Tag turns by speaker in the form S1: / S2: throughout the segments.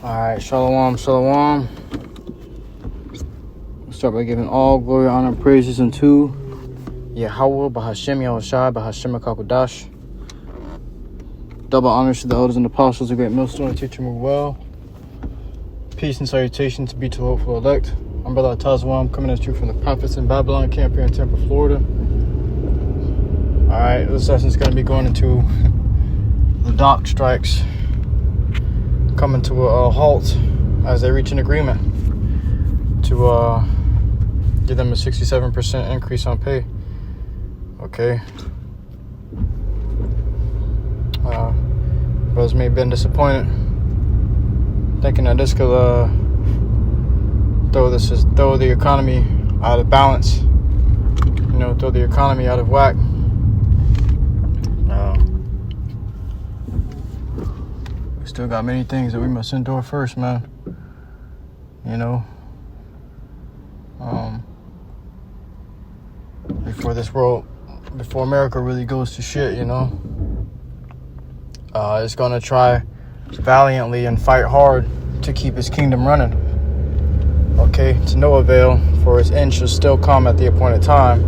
S1: Alright, shalom, shalom. We'll start by giving all glory, honor, and praises unto YAHAWAH, BAHASHAM, YAHWASHI, BAHASHAM, HAKODASH. Double honors to the elders and apostles, a great millstone, teacher move well. Peace and salutation to be to the hopeful elect. I'm Brother Tazwam, coming at you from the prophets in Babylon camp here in Tampa, Florida. Alright, this lesson is going to be going into the dock strikes coming to a halt as they reach an agreement to give them a 67% increase on pay. Okay. Brothers may have been disappointed, thinking that this could throw the economy out of balance, throw the economy out of whack. We still got many things that we must endure first, man. Before America really goes to shit, it's gonna try valiantly and fight hard to keep his kingdom running. Okay, to no avail, for his end shall still come at the appointed time.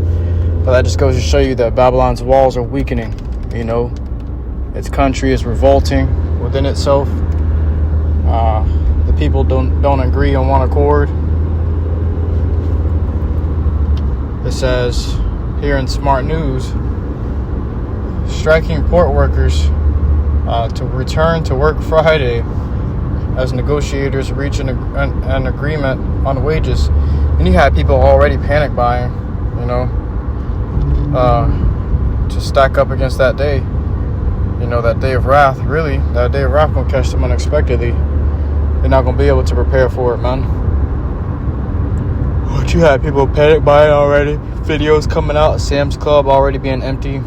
S1: But that just goes to show you that Babylon's walls are weakening. Its country is revolting within itself. The people don't agree on one accord. It says here in Smart News, striking port workers to return to work Friday as negotiators reach an agreement on wages. And you had people already panic buying, to stack up against that day. That day of wrath. Really, that day of wrath gonna catch them unexpectedly. They're not gonna be able to prepare for it, man. But you had people panic buying already. Videos coming out, Sam's Club already being empty.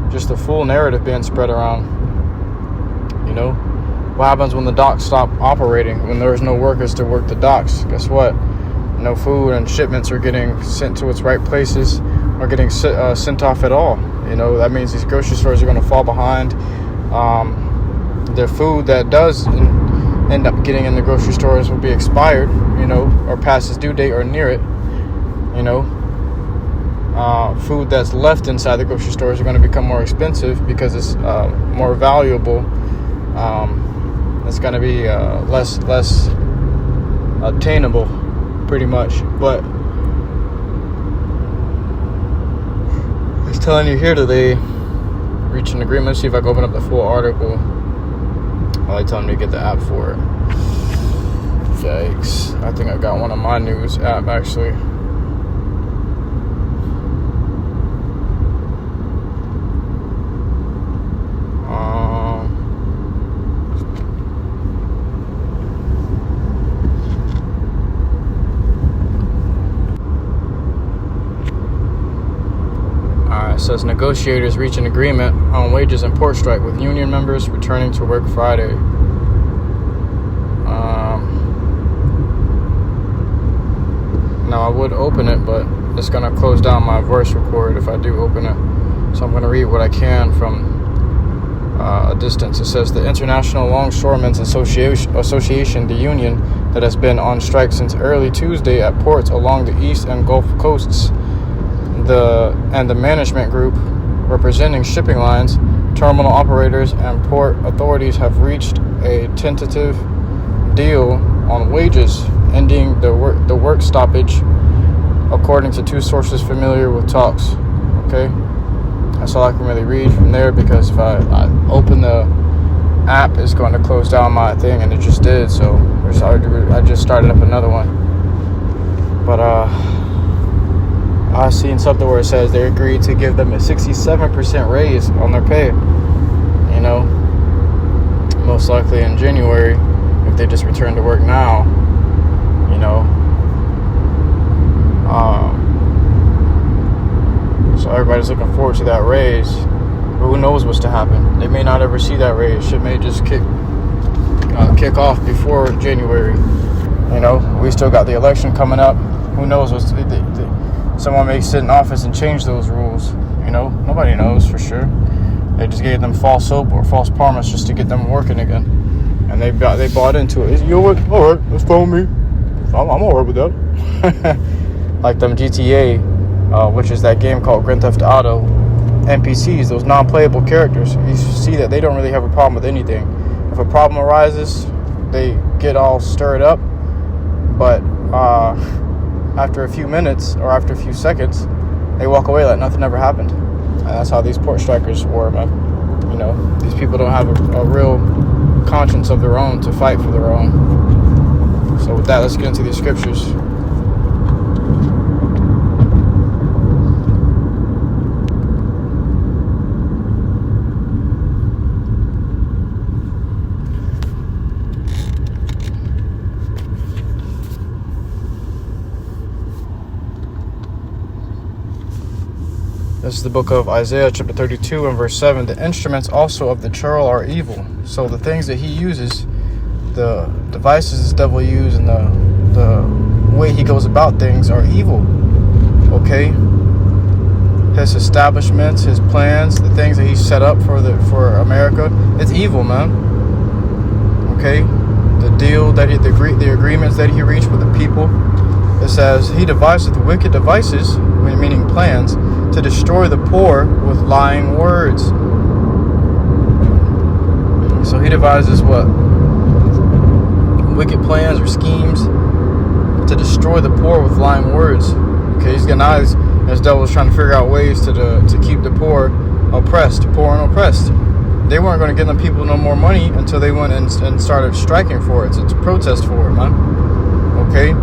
S1: Just the full narrative being spread around. What happens when the docks stop operating? When there's no workers to work the docks, guess what? No food and shipments are getting sent to its right places, or getting sent off at all. That means these grocery stores are going to fall behind. The food that does end up getting in the grocery stores will be expired, or past its due date or near it. Food that's left inside the grocery stores are going to become more expensive because it's more valuable. It's going to be less attainable, pretty much. But it's telling you here that they reached an agreement. Let's see if I can open up the full article while they telling me to get the app for it. Yikes. I think I got one on my news app, actually. It says negotiators reach an agreement on wages and port strike with union members returning to work Friday. Now I would open it, but it's going to close down my voice record if I do open it. So I'm going to read what I can from a distance. It says the International Longshoremen's Association, the union that has been on strike since early Tuesday at ports along the east and Gulf coasts, the management group representing shipping lines, terminal operators, and port authorities have reached a tentative deal on wages, ending the work stoppage, according to two sources familiar with talks. Okay, that's all I can really read from there, because if I open the app, it's going to close down my thing, and it just did. So I just started up another one. But I seen something where it says they agreed to give them a 67% raise on their pay. Most likely in January, if they just return to work now. So everybody's looking forward to that raise. But who knows what's to happen? They may not ever see that raise. Shit may just kick off before January. We still got the election coming up. Who knows what's someone may sit in office and change those rules. Nobody knows for sure. They just gave them false hope or false promise just to get them working again. and they bought into it. You know what? All right, let's follow me. I'm all right with that. Like them GTA, which is that game called Grand Theft Auto. NPCs, those non-playable characters, you see that they don't really have a problem with anything. If a problem arises, they get all stirred up, but after a few minutes or after a few seconds, they walk away like nothing ever happened. And that's how these port strikers were, man. You know, these people don't have a real conscience of their own to fight for their own. So with that, let's get into these scriptures. This is the book of Isaiah, chapter 32 and verse 7. The instruments also of the churl are evil. So the things that he uses, the devices this devil uses, and the way he goes about things are evil. Okay? His establishments, his plans, the things that he set up for America, it's evil, man. Okay? The deal that the agreements that he reached with the people. It says he deviseth wicked devices, meaning plans, to destroy the poor with lying words. So he devises what? Wicked plans or schemes to destroy the poor with lying words. Okay, he's got eyes. This devil's trying to figure out ways to keep the poor oppressed, poor and oppressed. They weren't going to give them people no more money until they went and started striking for it, to protest for it, man. Okay?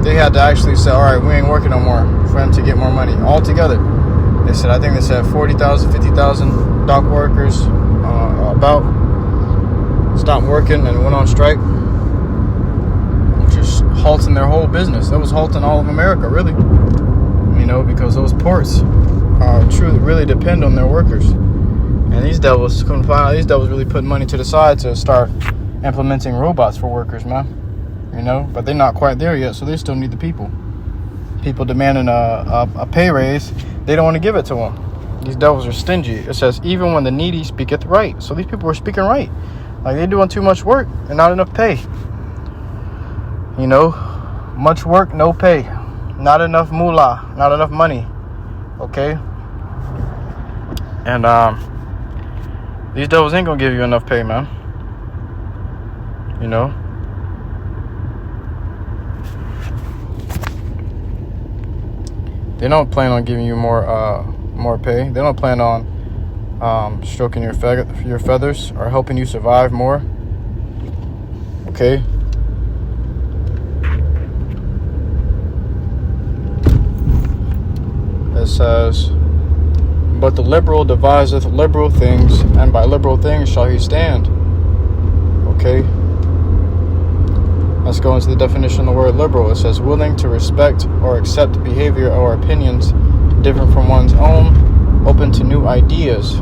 S1: They had to actually say, all right, we ain't working no more for them to get more money altogether. They said, I think they said 40,000, 50,000 dock workers about stopped working and went on strike, which is halting their whole business. That was halting all of America, really. You know, because those ports truly really depend on their workers. And these devils couldn't find out. These devils really put money to the side to start implementing robots for workers, man. You know, but they're not quite there yet, so they still need the people. People demanding a pay raise, they don't want to give it to them. These devils are stingy. It says, even when the needy speaketh right. So these people are speaking right. Like, they're doing too much work and not enough pay. You know, much work, no pay. Not enough moolah, not enough money. Okay? And these devils ain't gonna give you enough pay, man. You know? They don't plan on giving you more pay. They don't plan on stroking your feathers or helping you survive more. Okay? It says, but the liberal deviseth liberal things, and by liberal things shall he stand. Okay? Let's go into the definition of the word liberal. It says, willing to respect or accept behavior or opinions different from one's own, open to new ideas.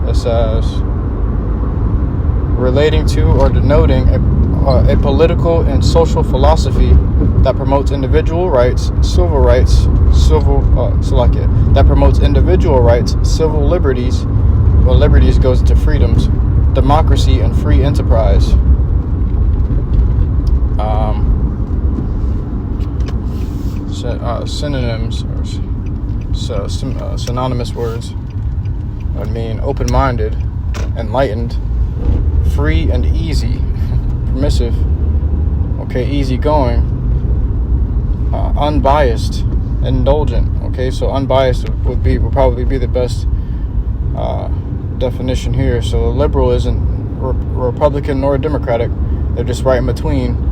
S1: It says, relating to or denoting a political and social philosophy that promotes individual rights, that promotes individual rights, civil liberties. Well, liberties goes into freedoms, democracy, and free enterprise. Synonyms or synonymous words would mean open-minded, enlightened, free and easy, permissive, okay, easygoing, unbiased, indulgent. Okay, so unbiased would probably be the best definition here. So a liberal isn't Republican nor Democratic; they're just right in between.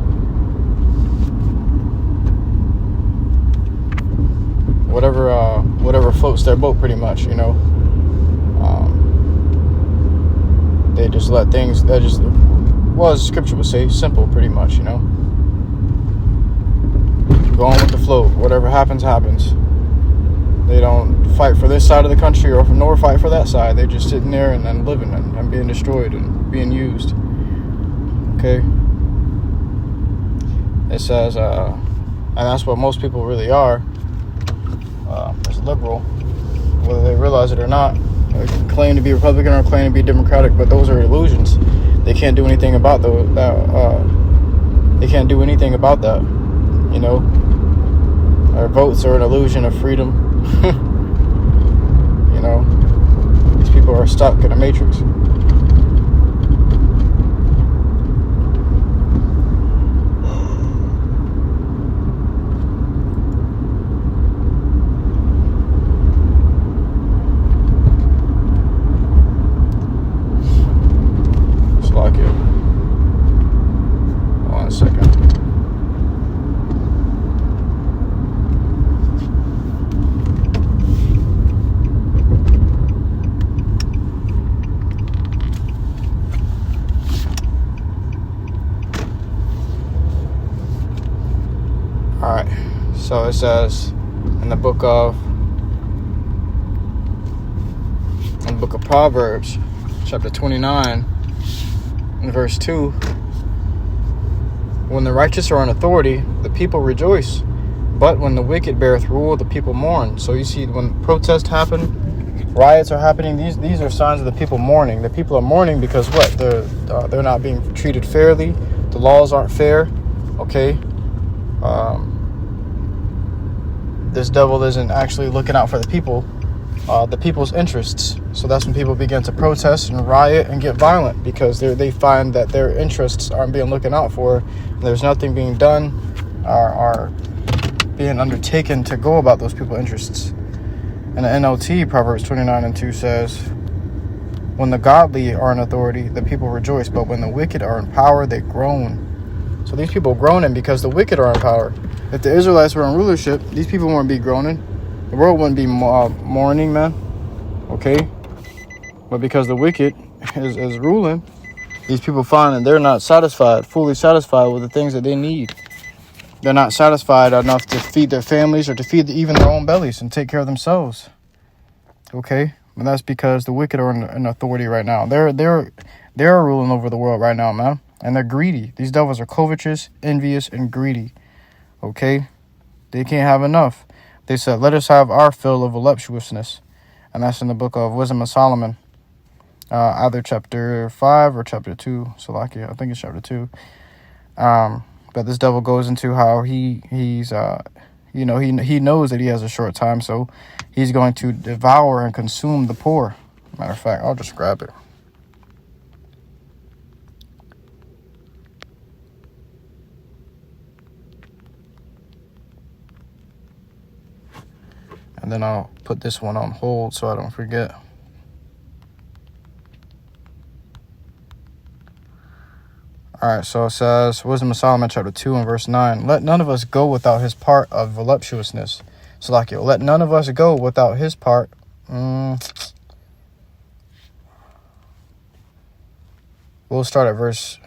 S1: Whatever floats their boat, pretty much, you know. They just let things, as scripture would say, simple, pretty much, you know. Going with the flow. Whatever happens, happens. They don't fight for this side of the country nor fight for that side. They're just sitting there and living and being destroyed and being used. Okay. It says, and that's what most people really are. It's liberal, whether they realize it or not. claim to be Republican or claim to be Democratic, but those are illusions. They can't do anything about those. They can't do anything about that. You know, our votes are an illusion of freedom. You know, these people are stuck in a matrix. Alright, so it says in the book of Proverbs, chapter 29, and verse 2, when the righteous are in authority, the people rejoice, but when the wicked beareth rule, the people mourn. So you see, when protests happen, riots are happening, these are signs of the people mourning. The people are mourning because what? They're not being treated fairly. The laws aren't fair. Okay. This devil isn't actually looking out for the people's interests. So that's when people begin to protest and riot and get violent, because they find that their interests aren't being looked out for. There's nothing being done or being undertaken to go about those people's interests. And the NLT, Proverbs 29:2 says, when the godly are in authority, the people rejoice, but when the wicked are in power, they groan. So these people groaning because the wicked are in power. If the Israelites were in rulership, these people wouldn't be groaning. The world wouldn't be mourning, man. Okay? But because the wicked is ruling, these people find that they're not fully satisfied with the things that they need. They're not satisfied enough to feed their families or to feed even their own bellies and take care of themselves. Okay? And that's because the wicked are in authority right now. They're ruling over the world right now, man. And they're greedy. These devils are covetous, envious, and greedy. Okay? They can't have enough. They said, let us have our fill of voluptuousness. And that's in the book of Wisdom of Solomon. Either chapter 5 or chapter 2. Salakia, I think it's chapter 2. But this devil goes into how he knows that he has a short time. So he's going to devour and consume the poor. Matter of fact, I'll just grab it. And then I'll put this one on hold so I don't forget. All right, so it says, Wisdom of Solomon, chapter 2 and verse 9. Let none of us go without his part of voluptuousness. So like, let none of us go without his part. We'll start at verse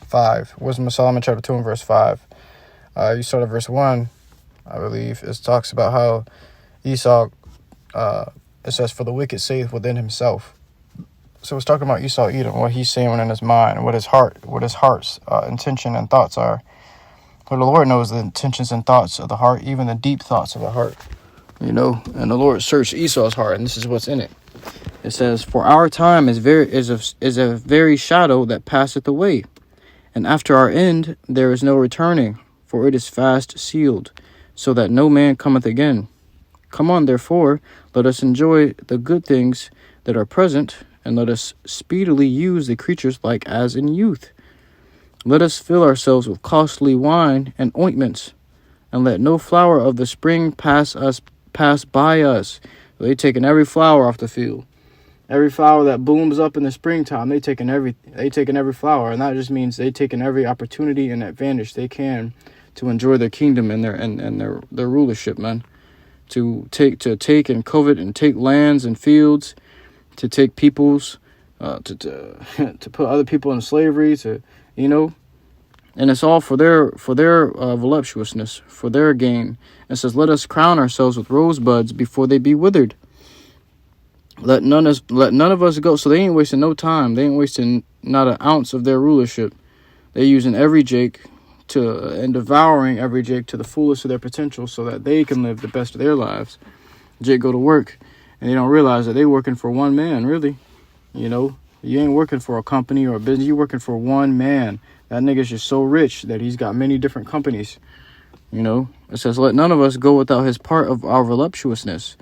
S1: 5. Wisdom of Solomon, chapter 2 and verse 5. You start at verse 1, I believe. It talks about how Esau, it says, for the wicked saith within himself. So it's talking about Esau Edom, what he's saying in his mind, what his heart's intention and thoughts are. But the Lord knows the intentions and thoughts of the heart, even the deep thoughts of the heart. You know, and the Lord searched Esau's heart, and this is what's in it. It says, for our time is a very shadow that passeth away, and after our end there is no returning. For it is fast sealed, so that no man cometh again. Come on, therefore, let us enjoy the good things that are present, and let us speedily use the creatures like as in youth. Let us fill ourselves with costly wine and ointments, and let no flower of the spring pass by us. They taking every flower off the field. Every flower that blooms up in the springtime, they taking every flower, and that just means they taking every opportunity and advantage they can to enjoy their kingdom and their rulership, man. To take and covet and take lands and fields, to take peoples, to put other people in slavery, and it's all for their voluptuousness, for their gain. It says, let us crown ourselves with rosebuds before they be withered. Let none of us go. So they ain't wasting no time. They ain't wasting not an ounce of their rulership. They're using every Jake and devouring every Jake to the fullest of their potential so that they can live the best of their lives. Jake go to work and they don't realize that they working for one man, really. You know, you ain't working for a company or a business. You're working for one man. That nigga's just so rich that he's got many different companies. You know, it says, let none of us go without his part of our voluptuousness.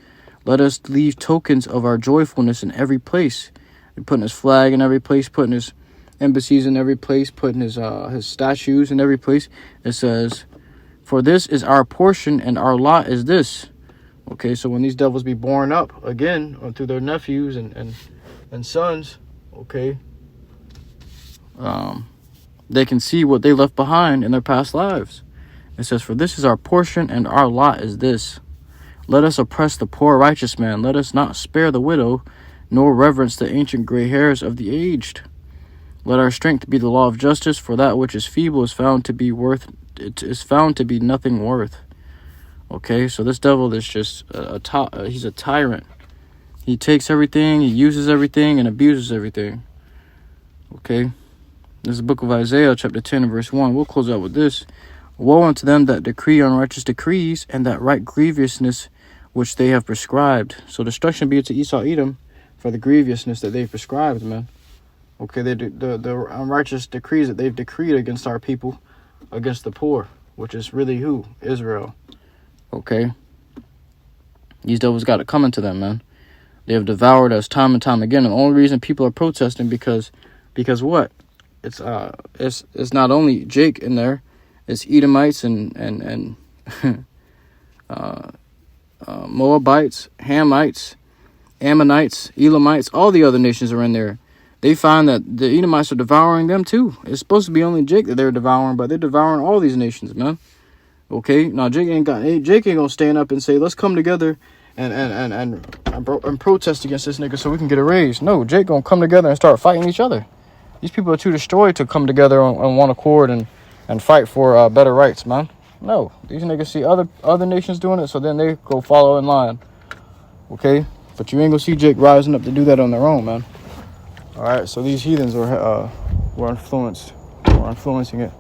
S1: Let us leave tokens of our joyfulness in every place. They're putting his flag in every place, putting his embassies in every place, putting his statues in every place. It says, for this is our portion and our lot is this. Okay, so when these devils be born up again or through their nephews and sons, okay, they can see what they left behind in their past lives. It says, for this is our portion and our lot is this. Let us oppress the poor righteous man. Let us not spare the widow, nor reverence the ancient gray hairs of the aged. Let our strength be the law of justice, for that which is feeble is found to be nothing worth. Okay, so this devil is just he's a tyrant. He takes everything, he uses everything, and abuses everything. Okay, this is the book of Isaiah, chapter 10, and verse 1. We'll close out with this. Woe unto them that decree unrighteous decrees, and that write grievousness which they have prescribed. So destruction be to Esau, Edom, for the grievousness that they've prescribed, man. Okay, the unrighteous decrees that they've decreed against our people, against the poor, which is really who? Israel. Okay. These devils got it coming to them, man. They have devoured us time and time again. And the only reason people are protesting because what? It's not only Jake in there. It's Edomites and Moabites, Hamites, Ammonites, Elamites, all the other nations are in there. They find that the Edomites are devouring them too. It's supposed to be only Jake that they're devouring, but they're devouring all these nations, man. Okay, now Jake ain't gonna stand up and say, let's come together and protest against this nigga so we can get a raise. No, Jake gonna come together and start fighting each other. These people are too destroyed to come together on one accord and fight for better rights, man. No, these niggas see other nations doing it, so then they go follow in line. Okay, but you ain't gonna see Jake rising up to do that on their own, man. All right, so these heathens were influencing it,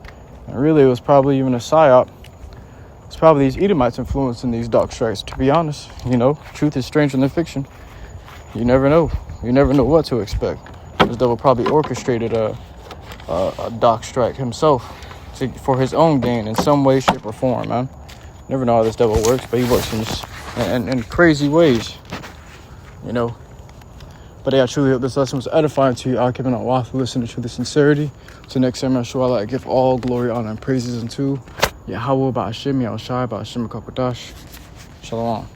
S1: and really it was probably even a psyop. It's probably these Edomites influencing these dark strikes. To be honest, you know, truth is stranger than fiction. You never know. You never know what to expect. This devil probably orchestrated a dark strike himself for his own gain in some way, shape, or form, man. Never know how this devil works, but he works in crazy ways, you know. But yeah, I truly hope this lesson was edifying to you. I'll keep an eye to listen to truth and sincerity. So next time, I give all glory, honor, and praises unto YAHAWAH, BAHASHAM, YAHAWASHI, BAHASHAM, Shalom.